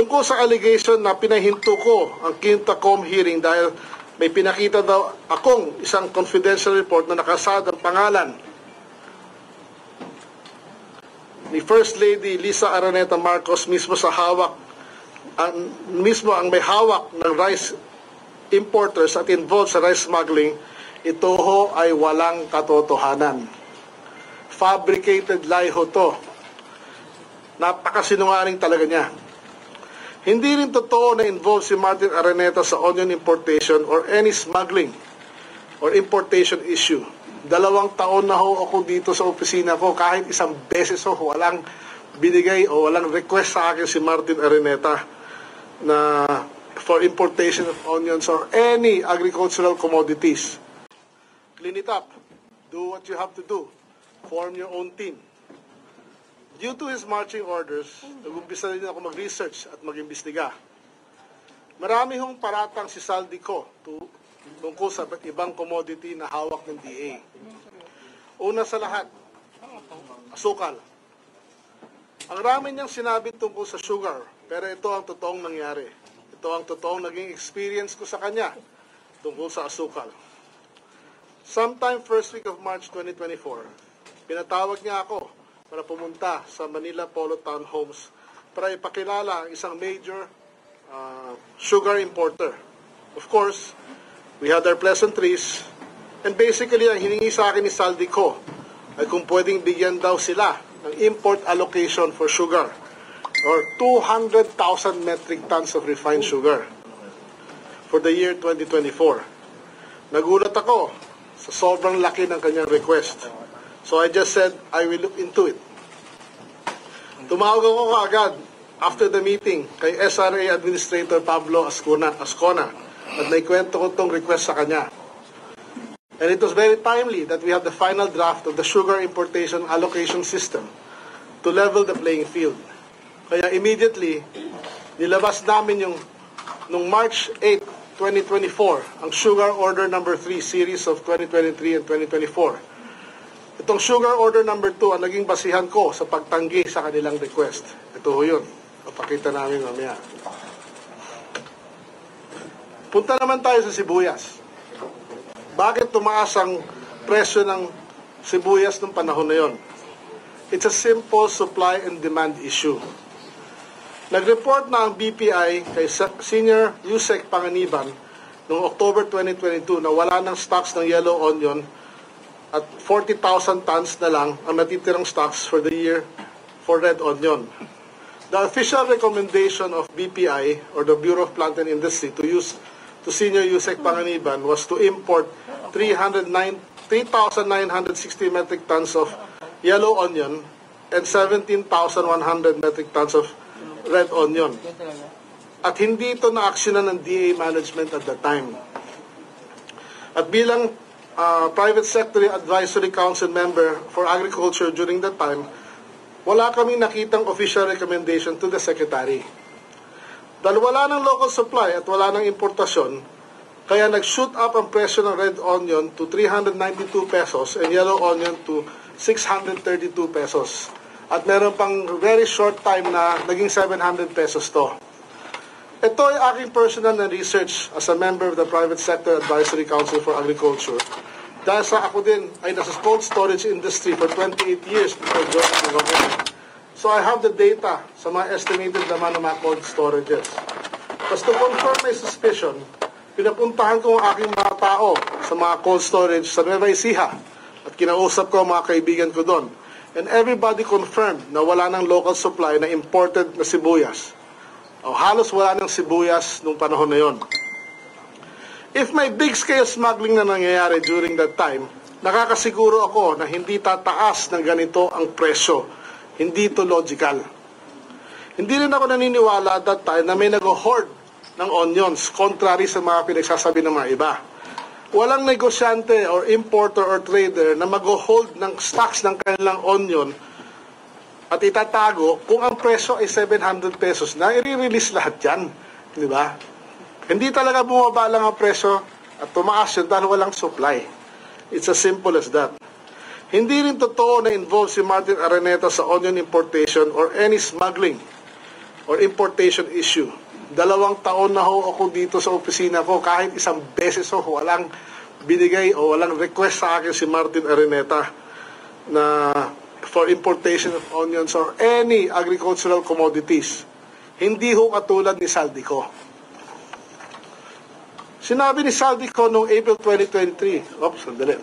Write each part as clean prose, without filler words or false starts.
Tungkol sa allegation na pinahinto ko ang Quinta.com hearing dahil may pinakita daw akong isang confidential report na nakasad ang pangalan ni First Lady Lisa Araneta Marcos mismo ang may hawak ng rice importers at involved sa rice smuggling, ito ho ay walang katotohanan. Fabricated lie ho to. Napakasinungaling talaga niya. Hindi rin totoo na involved si Martin Araneta sa onion importation or any smuggling or importation issue. 2 taon na ho ako dito sa opisina ko, kahit isang beses ho walang binigay o walang request sa akin si Martin Araneta na for importation of onions or any agricultural commodities. Clean it up. Do what you have to do. Form your own team. Due to his marching orders, nag-umpisa rin ako mag-research at mag-imbestiga. Marami hong paratang si Saldico tungkol sa ibang commodity na hawak ng DA. Una sa lahat, asukal. Ang rami niyang sinabi tungkol sa sugar, pero ito ang totoong nangyari. Ito ang totoong naging experience ko sa kanya tungkol sa asukal. Sometime first week of March 2024, pinatawag niya ako para pumunta sa Manila Polo Town Homes para ipakilala ang isang major sugar importer. Of course, we had our pleasantries, and basically ang hiningi sa akin ni Saldico ay kung pwedeng bigyan daw sila ng import allocation for sugar or 200,000 metric tons of refined sugar for the year 2024. Nagulat ako sa sobrang laki ng kanyang request. So I just said, I will look into it. Tumawag ako agad after the meeting kay SRA Administrator Pablo Ascona at naikwento ko itong request sa kanya. And it was very timely that we have the final draft of the sugar importation allocation system to level the playing field. Kaya immediately, nilabas namin yung nung March 8, 2024, ang Sugar Order Number 3 series of 2023 and 2024. Itong Sugar Order Number 2 ang naging basihan ko sa pagtanggi sa kanilang request. Ito ho yun. Papakita namin mamaya. Punta naman tayo sa sibuyas. Bakit tumaas ang presyo ng sibuyas ng panahon na yon? It's a simple supply and demand issue. Nag-report na ang BPI kay Senior Yusek Panganiban noong October 2022 na wala ng stocks ng yellow onion at 40,000 tons na lang ang natitirang stocks for the year for red onion. The official recommendation of BPI or the Bureau of Plant and Industry to Senior Yusek Panganiban was to import 3,960 metric tons of yellow onion and 17,100 metric tons of red onion. At hindi ito na-actionan ng DA management at the time. At bilang Private Sector Advisory Council member for Agriculture during that time, wala kaming nakitang official recommendation to the Secretary. Dahil wala ng local supply at wala ng importasyon, kaya nag-shoot up ang presyo ng red onion to 392 pesos and yellow onion to 632 pesos. At meron pang very short time na naging 700 pesos to. Ito ay aking personal na research as a member of the Private Sector Advisory Council for Agriculture. Dahil sa ako din ay nasa cold storage industry for 28 years before joining the government. So I have the data sa mga estimated naman ng mga cold storages. Tapos to confirm my suspicion, pinapuntahan ko ang aking mga tao sa mga cold storage sa Nueva Ecija at kinausap ko ang mga kaibigan ko doon. And everybody confirmed na wala ng local supply na imported na sibuyas. O halos wala ng sibuyas nung panahon na yon. If may big-scale smuggling na nangyayari during that time, nakakasiguro ako na hindi tataas ng ganito ang presyo. Hindi ito logical. Hindi rin ako naniniwala at that time na may nag-hoard ng onions, contrary sa mga pinagsasabi ng mga iba. Walang negosyante or importer or trader na mag-hold ng stocks ng kanilang onion at itatago kung ang presyo ay 700 pesos na i-release lahat yan. Di ba? Hindi talaga bumaba lang ang presyo at tumaas yun dahil walang supply. It's as simple as that. Hindi rin totoo na involved si Martin Araneta sa onion importation or any smuggling or importation issue. 2 taon na ho ako dito sa opisina ko, kahit isang beses ho, walang binigay o walang request sa akin si Martin Araneta na for importation of onions or any agricultural commodities. Hindi ho katulad ni Saldico. Sinabi ni Saldico noong April 2023, oops, sandali,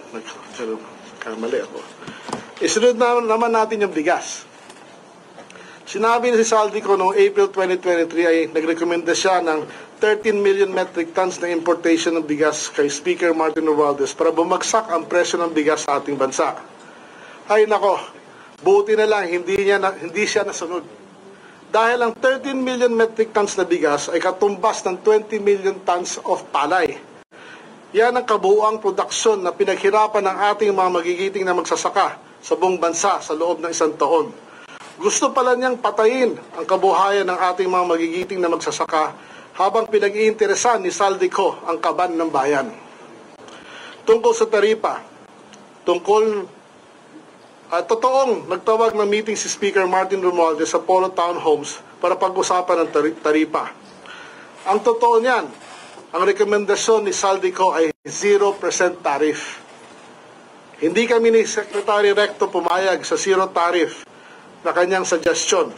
kamali ako. Isunod naman natin yung bigas. Sinabi ni Saldico noong April 2023 ay nagrekomenda siya ng 13 million metric tons na importation ng bigas kay Speaker Martin Romualdez para bumagsak ang presyo ng bigas sa ating bansa. Ay nako, buti na lang hindi siya nasunod. Dahil ang 13 million metric tons na bigas ay katumbas ng 20 million tons of palay. Yan ang kabuuang produksyon na pinaghirapan ng ating mga magigiting na magsasaka sa buong bansa sa loob ng 1 taon. Gusto pala niyang patayin ang kabuhayan ng ating mga magigiting na magsasaka habang pinag-iinteresan ni Saldico ang kaban ng bayan. Tungkol sa taripa, totoong nagtawag ng meeting si Speaker Martin Romualdez sa Polo Town Homes para pag-usapan ng taripa. Ang totoo niyan, ang rekomendasyon ni Saldico ay 0% tariff. Hindi kami ni Secretary Recto pumayag sa 0 tariff na kanyang suggestion.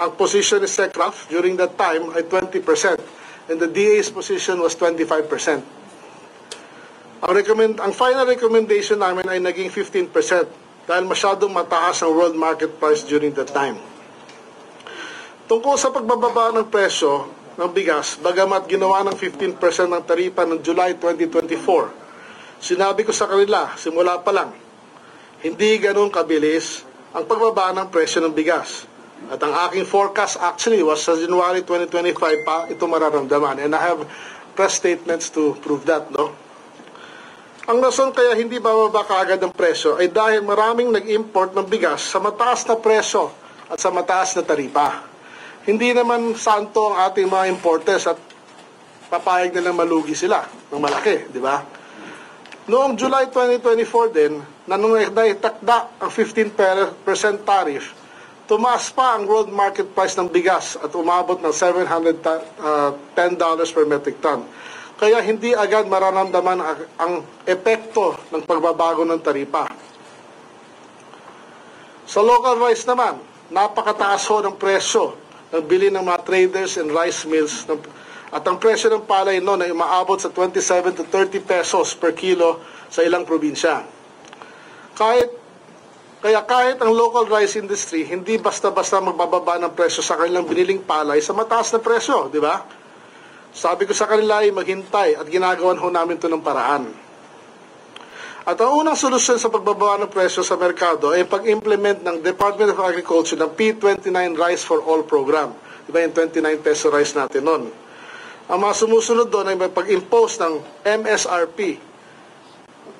Ang position ni Sec Ralph during that time ay 20% and the DA's position was 25%. Ang final recommendation namin ay naging 15% dahil masyadong mataas ang world market price during that time. Tungkol sa pagbababa ng presyo ng bigas, bagamat ginawa ng 15% ng taripa ng July 2024, sinabi ko sa kanila, simula pa lang, hindi ganun kabilis ang pagbaba ng presyo ng bigas. At ang aking forecast actually was sa January 2025 pa ito mararamdaman. And I have press statements to prove that, no? Ang rason kaya hindi bababa kaagad ang presyo ay dahil maraming nag-import ng bigas sa mataas na presyo at sa mataas na taripa. Hindi naman santo ang ating mga importers at papayag na lang malugi sila ng malaki, di ba? Noong July 2024 din, na nung naitakda ang 15% tariff, tumaas pa ang world market price ng bigas at umabot ng $710 per metric ton. Kaya hindi agad mararamdaman ang epekto ng pagbabago ng taripa. Sa local rice naman, napakataas ho ng presyo ng bili ng mga traders and rice mills at ang presyo ng palay noon ay umaabot sa 27 to 30 pesos per kilo sa ilang probinsya. Kaya kahit ang local rice industry, hindi basta-basta magbababa ng presyo sa kanilang biniling palay sa mataas na presyo, di ba? Sabi ko sa kanila ay maghintay at ginagawan ho namin ito ng paraan. At ang unang solusyon sa pagbababa ng presyo sa merkado ay pag-implement ng Department of Agriculture ng P29 Rice for All program. Diba yung 29 peso rice natin noon? Ang mga sumusunod doon ay may pag-impose ng MSRP,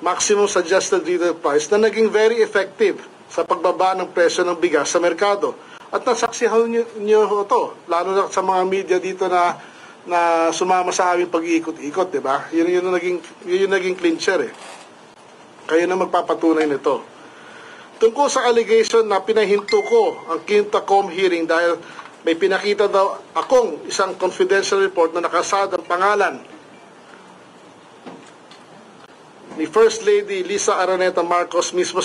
Maximum Suggested Retail Price, na naging very effective sa pagbaba ng presyo ng bigas sa merkado. At nasaksihan niyo ito, lalo na sa mga media dito na sumama sa aming pag-iikot-ikot, di ba? Yun yung naging clincher eh. Kayo na magpapatunay nito. Tungkol sa allegation na pinahinto ko ang Quintacom hearing dahil may pinakita daw akong isang confidential report na nakasad ang pangalan ni First Lady Lisa Araneta Marcos mismo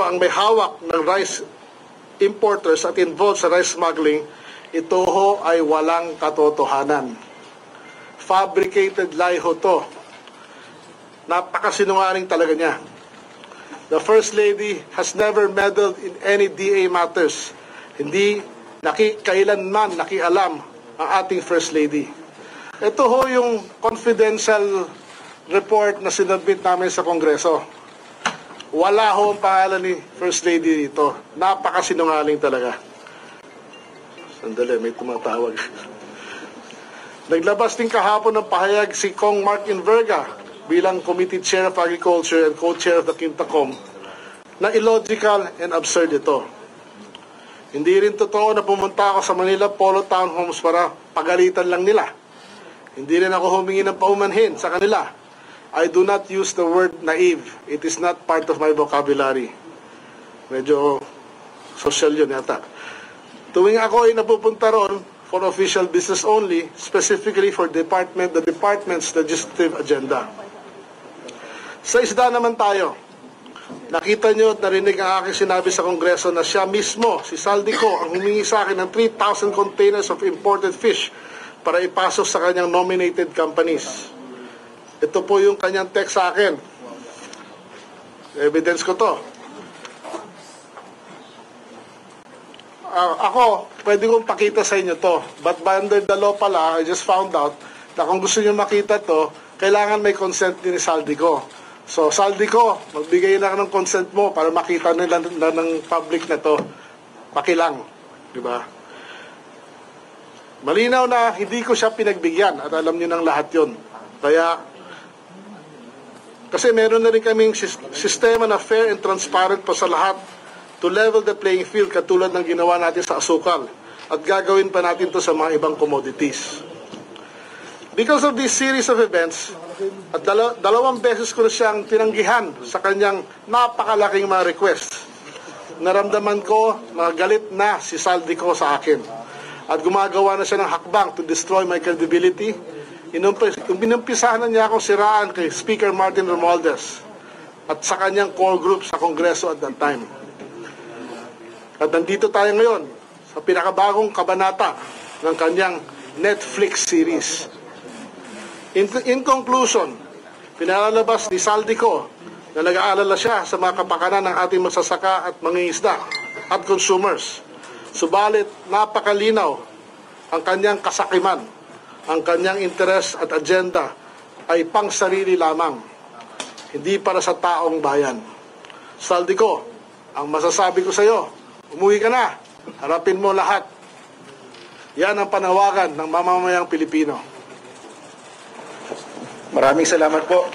ang may hawak ng rice importers at involved sa rice smuggling. Ito ho ay walang katotohanan. Fabricated lie ho to. Napakasinungaling talaga niya. The First Lady has never meddled in any DA matters. Hindi kailanman nakialam ang ating First Lady. Ito ho yung confidential report na sinubmit namin sa Kongreso. Wala ho ang pangalan ni First Lady dito. Napakasinungaling talaga. Sandali, may tumatawag. Naglabas din kahapon ng pahayag si Kong Mark Inverga bilang Committee Chair of Agriculture and Co-Chair of the Quintacom na illogical and absurd ito. Hindi rin totoo na pumunta ako sa Manila Polo Town Homes para pagalitan lang nila. Hindi rin ako humingi ng paumanhin sa kanila. I do not use the word naive. It is not part of my vocabulary. Medyo social yun yata. Tuwing ako ay napupunta ron for official business only, specifically for the department's legislative agenda. Sa isda naman tayo. Nakita nyo at narinig ang aking sinabi sa Kongreso na siya mismo, si Saldico, ang humingi sa akin ng 3,000 containers of imported fish para ipasok sa kanyang nominated companies. Ito po yung kanyang text sa akin. Evidence ko to. Ako, pwede kong pakita sa inyo to. But under the law pala, I just found out na kung gusto nyo makita to, kailangan may consent din ni Saldico. So, Saldico, magbigay na ng consent mo para makita nila ng public na to. Pakilang. Diba? Malinaw na hindi ko siya pinagbigyan at alam niyo ng lahat yon. Kaya, kasi meron na rin kaming sistema na fair and transparent pa sa lahat to level the playing field katulad ng ginawa natin sa asukal at gagawin pa natin to sa mga ibang commodities. Because of this series of events, at dalawang beses ko na siyang tinanggihan sa kanyang napakalaking mga requests, naramdaman ko na galit na si Saldico sa akin. At gumagawa na siya ng hakbang to destroy my credibility. Inumpisahan na niya akong siraan kay Speaker Martin Romualdez at sa kanyang core group sa Kongreso at that time. At nandito tayo ngayon sa pinakabagong kabanata ng kanyang Netflix series. In conclusion, pinalalabas ni Saldico na nag-aalala siya sa mga kapakanan ng ating magsasaka at mangingisda at consumers. Subalit, napakalinaw ang kanyang kasakiman, ang kanyang interes at agenda ay pang-sarili lamang, hindi para sa taong bayan. Saldico, ang masasabi ko sa iyo, umuwi ka na, harapin mo lahat. Yan ang panawagan ng mamamayang Pilipino. Maraming salamat po.